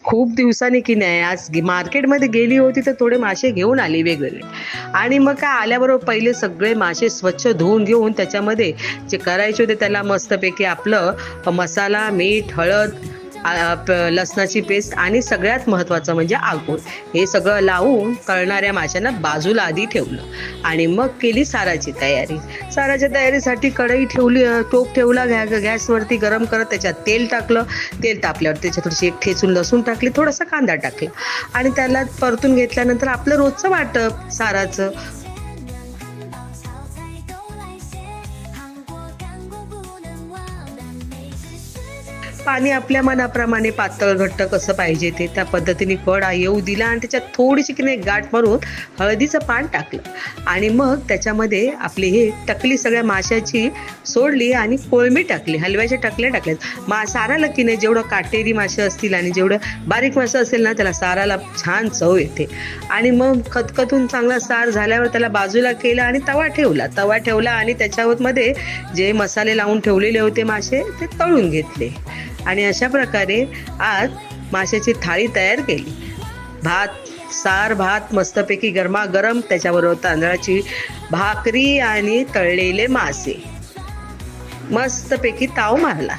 खूप दिवसांनी की नाही आज मार्केटमध्ये गेली होती तर थोडे मासे घेऊन आली वेगवेगळे. आणि मग काय आल्याबरोबर पहिले सगळे मासे स्वच्छ धुवून घेऊन त्याच्यामध्ये जे करायचे होते त्याला मस्तपैकी आपलं मसाला, मीठ, हळद, लसणाची पेस्ट आणि सगळ्यात महत्त्वाचं म्हणजे आगोळ हे सगळं लावून तळणाऱ्या माशांना बाजूला आधी ठेवलं. आणि मग केली साराची तयारी. साराच्या तयारीसाठी कढई ठेवली, टोप ठेवला गॅसवरती गरम करत त्याच्यात तेल टाकलं. तेल तापल्यावर त्याच्यात थोडीशी एक ठेचून लसूण टाकली, थोडासा कांदा टाकला आणि त्याला परतून घेतल्यानंतर आपलं रोजचं वाटप साराचं. पाणी आपल्या मनाप्रमाणे पातळ घट्ट कसं पाहिजे ते त्या पद्धतीने कड येऊ दिला आणि त्याच्यात थोडीशी की नाही गाठ मारून हळदीचं पान टाकलं. आणि मग त्याच्यामध्ये आपली हे टकली सगळ्या माशाची सोडली आणि कोळंबी टाकली, हलव्याच्या टाकल्या. साराला की नाही जेवढं काटेरी मासे असतील आणि जेवढं बारीक मासे असेल ना त्याला साराला छान चव येते. आणि मग खतखतून चांगला सार झाल्यावर त्याला बाजूला केला आणि तवा ठेवला आणि त्याच्यावर मध्ये जे मसाले लावून ठेवलेले होते मासे ते तळून घेतले. आणि अशा प्रकारे आज माशाची थाळी तयार केली. सार भात मस्तपैकी गरमागरम, त्याच्याबरोबर तांदळाची भाकरी आणि तळलेले मासे, मस्तपैकी ताव मारला.